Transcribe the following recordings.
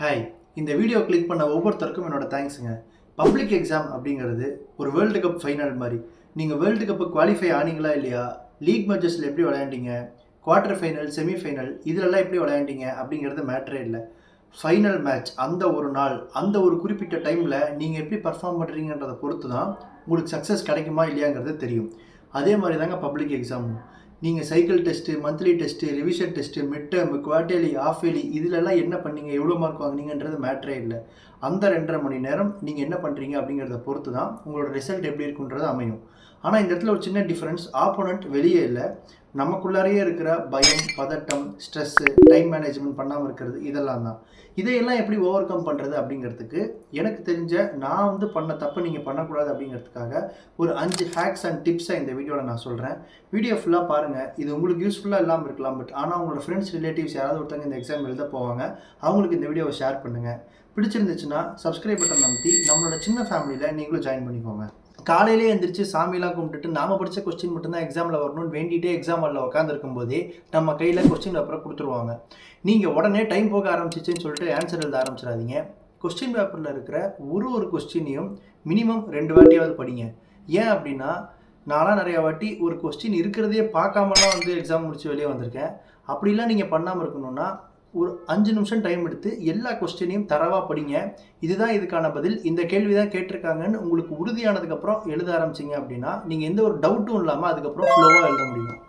Hi, இந்த video click பண்ண ஒவ்வொருத்தருக்கும் என்னோட தேங்க்ஸுங்க. பப்ளிக் எக்ஸாம் அப்படிங்கிறது ஒரு வேர்ல்டு கப் ஃபைனல் மாதிரி. நீங்கள் வேர்ல்டு கப்பு குவாலிஃபை ஆனீங்களா இல்லையா, லீக் மேட்சஸில் எப்படி விளையாண்டீங்க, குவார்ட்டர் ஃபைனல், செமிஃபைனல் இதிலெல்லாம் எப்படி விளையாண்டீங்க அப்படிங்கிறது மேட்ரே இல்லை. ஃபைனல் மேட்ச் அந்த ஒரு நாள், அந்த ஒரு குறிப்பிட்ட டைமில் நீங்கள் எப்படி பர்ஃபார்ம் பண்ணுறீங்கன்றதை பொறுத்து தான் உங்களுக்கு சக்ஸஸ் கிடைக்குமா இல்லையாங்கிறது தெரியும். அதே மாதிரி தாங்க பப்ளிக் எக்ஸாம். நீங்கள் cycle test, monthly test, revision test, mid term, quarterly, half yearly இதிலெல்லாம் என்ன பண்ணீங்க, எவ்வளோ மார்க் வாங்கினீங்கன்றது மேட்ரே இல்லை. அந்த 2.5 மணி நேரம் நீங்கள் என்ன பண்ணுறீங்க அப்படிங்கிறத பொறுத்து தான் உங்களோட ரிசல்ட் எப்படி இருக்குன்றது அமையும். ஆனால் இந்த இடத்துல ஒரு சின்ன டிஃப்ரென்ஸ், ஆப்போனண்ட் வெளியே இல்லை, நமக்குள்ளாரையே இருக்கிற பயம், பதட்டம், ஸ்ட்ரெஸ்ஸு, டைம் மேனேஜ்மெண்ட் பண்ணாமல் இருக்கிறது இதெல்லாம் தான். இதையெல்லாம் எப்படி ஓவர் கம் பண்ணுறது அப்படிங்கிறதுக்கு எனக்கு தெரிஞ்ச நான் பண்ண தப்பு நீங்கள் பண்ணக்கூடாது அப்படிங்கிறதுக்காக ஒரு 5 ஹேக்ஸ் அண்ட் டிப்ஸை இந்த வீடியோவில் நான் சொல்கிறேன். வீடியோ ஃபுல்லாக பாருங்கள். இது உங்களுக்கு யூஸ்ஃபுல்லாக இல்லாமல் இருக்கலாம், பட் ஆனால் உங்களோட ஃப்ரெண்ட்ஸ், ரிலேட்டிவ்ஸ் யாராவது ஒருத்தவங்க இந்த எக்ஸாம் எழுத போவாங்க, அவங்களுக்கு இந்த வீடியோவை ஷேர் பண்ணுங்கள். பிடிச்சிருந்துச்சுன்னா சப்ஸ்கிரைப் பட்டன் அமுத்தி நம்மளோட சின்ன ஃபேமிலியில் நீங்களும் ஜாயின் பண்ணிக்கோங்க. காலையிலே எழுந்திரிச்சு சாமிலாம் கும்பிட்டுட்டு நாம் படித்த கொஸ்டின் மட்டும்தான் எக்ஸாமில் வரணும்னு வேண்டிகிட்டே எக்ஸாம் ஹாலில் உட்காந்துருக்கும் போதே நம்ம கையில் கொஸ்டின் பேப்பரை கொடுத்துருவாங்க. நீங்கள் உடனே டைம் போக ஆரம்பிச்சிச்சுன்னு சொல்லிட்டு ஆன்சர் எழுத ஆரம்பிச்சிடாதீங்க. கொஸ்டின் பேப்பரில் இருக்கிற ஒரு கொஸ்டினையும் மினிமம் 2 வாட்டியாவது படிங்க. ஏன் அப்படின்னா, நான்லாம் நிறையா வாட்டி ஒரு கொஸ்டின் இருக்கிறதே பார்க்காமலாம் எக்ஸாம் முடிச்சு வெளியே வந்திருக்கேன். அப்படிலாம் நீங்கள் பண்ணாமல் இருக்கணும்னா ஒரு 5 நிமிஷம் டைம் எடுத்து எல்லா கொஸ்டினையும் தரவாக படிங்க. இதுதான் இதுக்கான பதில், இந்த கேள்வி தான் கேட்டிருக்காங்கன்னு உங்களுக்கு உறுதியானதுக்கப்புறம் எழுத ஆரம்பிச்சிங்க அப்படின்னா நீங்கள் எந்த ஒரு டவுட்டும் இல்லாமல் அதுக்கப்புறம் ஃப்ளோவாக எழுத முடியும்.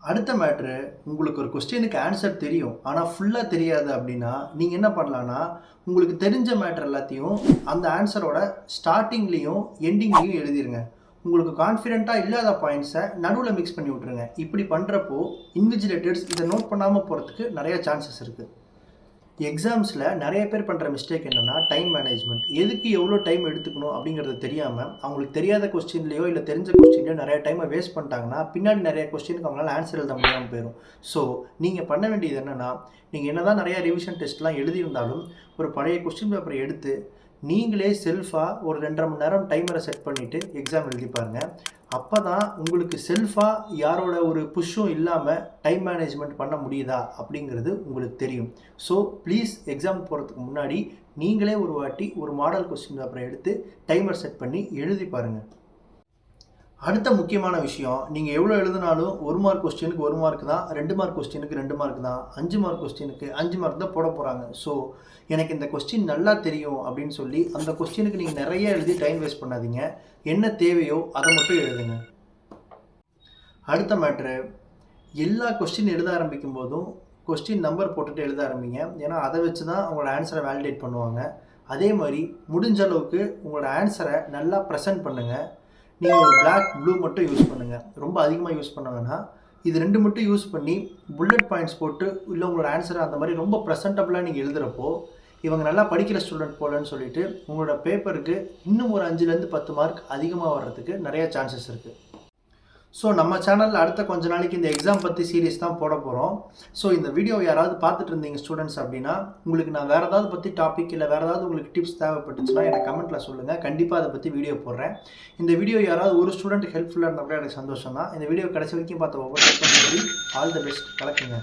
அடுத்த மேட்ரு, உங்களுக்கு ஒரு கொஸ்டினுக்கு ஆன்சர் தெரியும் ஆனால் ஃபுல்லாக தெரியாது அப்படின்னா நீங்கள் என்ன பண்ணலான்னா, உங்களுக்கு தெரிஞ்ச மேட்ரு எல்லாத்தையும் அந்த ஆன்சரோட ஸ்டார்டிங்லேயும் எண்டிங்லேயும் எழுதிருங்க. உங்களுக்கு கான்ஃபிடென்ட்டாக இல்லாத பாயிண்ட்ஸை நடுவில் மிக்ஸ் பண்ணி விட்ருங்க. இப்படி பண்ணுறப்போ இன்விஜிலேட்டர்ஸ் இதை நோட் பண்ணாமல் போகிறதுக்கு நிறைய சான்சஸ் இருக்குது. எக்ஸாம்ஸில் நிறைய பேர் பண்ணுற மிஸ்டேக் என்னென்னா, டைம் மேனேஜ்மெண்ட். எதுக்கு எவ்வளோ டைம் எடுத்துக்கணும் அப்படிங்கிறது தெரியாமல் அவங்களுக்கு தெரியாத கொஸ்டின்லையோ இல்லை தெரிஞ்ச கொஸ்டின்லையோ நிறைய டைமை வேஸ்ட் பண்ணிட்டாங்கன்னா பின்னாடி நிறைய கொஸ்டினுக்கு அவங்களால ஆன்சர் எழுத முடியாமல் போயிடும். ஸோ நீங்கள் பண்ண வேண்டியது என்னென்னா, நீங்கள் என்ன தான் நிறையா ரிவிஷன் டெஸ்ட்லாம் எழுதியிருந்தாலும் ஒரு பழைய கொஸ்டின் பேப்பரை எடுத்து நீங்களே செல்ஃபாக ஒரு 2.5 மணி நேரம் டைமரை செட் பண்ணிவிட்டு எக்ஸாம் எழுதி பாருங்கள். அப்போ தான் உங்களுக்கு செல்ஃபாக யாரோட ஒரு புஷ்ஷும் இல்லாமல் டைம் மேனேஜ்மெண்ட் பண்ண முடியுதா அப்படிங்கிறது உங்களுக்கு தெரியும். ஸோ ப்ளீஸ் எக்ஸாம் போகிறதுக்கு முன்னாடி நீங்களே ஒரு வாட்டி ஒரு மாடல் கொஸ்டின் பேப்பரை எடுத்து டைமர் செட் பண்ணி எழுதி பாருங்கள். அடுத்த முக்கியமான விஷயம், நீங்கள் எவ்வளோ எழுதினாலும் 1 மார்க் கொஸ்டினுக்கு 1 மார்க் தான், 2 மார்க் கொஸ்டினுக்கு 2 மார்க் தான், 5 மார்க் கொஸ்டினுக்கு 5 மார்க் தான் போட போகிறாங்க. ஸோ எனக்கு இந்த கொஸ்டின் நல்லா தெரியும் அப்படின்னு சொல்லி அந்த கொஸ்டினுக்கு நீங்கள் நிறைய எழுதி டைம் வேஸ்ட் பண்ணாதீங்க. என்ன தேவையோ அதை மட்டும் எழுதுங்க. அடுத்த மேட்ரு, எல்லா கொஸ்டின் எழுத ஆரம்பிக்கும் போதும் கொஸ்டின் நம்பர் போட்டுட்டு எழுத ஆரம்பிங்க. ஏன்னா அதை வச்சு தான் உங்களோட ஆன்சரை வேலிடேட் பண்ணுவாங்க. அதே மாதிரி முடிஞ்ச அளவுக்கு உங்களோட ஆன்சரை நல்லா ப்ரெசென்ட் பண்ணுங்கள். நீங்கள் ஒரு பிளாக், ப்ளூ மட்டும் யூஸ் பண்ணுங்கள், ரொம்ப அதிகமாக யூஸ் பண்ண வேணாம். இது 2 மட்டும் யூஸ் பண்ணி புல்லட் பாயிண்ட்ஸ் போட்டு இல்லை உங்களோட ஆன்சரை அந்த மாதிரி ரொம்ப ப்ரெசென்டபுளாக நீங்கள் எழுதுகிறப்போ இவங்க நல்லா படிக்கிற ஸ்டூடெண்ட் போலன்னு சொல்லிட்டு உங்களோட பேப்பருக்கு இன்னும் ஒரு 5லேருந்து 10 மார்க் அதிகமாக வர்றதுக்கு நிறைய சான்சஸ் இருக்குது. ஸோ நம்ம சேனலில் அடுத்த கொஞ்ச நாளைக்கு இந்த எக்ஸாம் பற்றி சீரீஸ் தான் போட போகிறோம். ஸோ இந்த வீடியோ யாராவது பார்த்துட்டு இருந்தீங்க ஸ்டூடெண்ட்ஸ் அப்படின்னா, உங்களுக்கு நான் வேறு ஏதாவது பற்றி டாபிக் இல்லை வேறு ஏதாவது உங்களுக்கு டிப்ஸ் தேவைப்பட்டுச்சுன்னா எனக்கு கமெண்ட்டில் சொல்லுங்கள். கண்டிப்பாக அதை பற்றி வீடியோ போடுறேன். இந்த வீடியோ யாராவது ஒரு ஸ்டூடெண்ட் ஹெல்ப்ஃபுல்லாக இருந்தால் கூட எனக்கு சந்தோஷம் தான். இந்த வீடியோ கடைசி வரைக்கும் பார்த்த ஒவ்வொருத்தருக்கும் நன்றி. All the best. கலக்குங்க.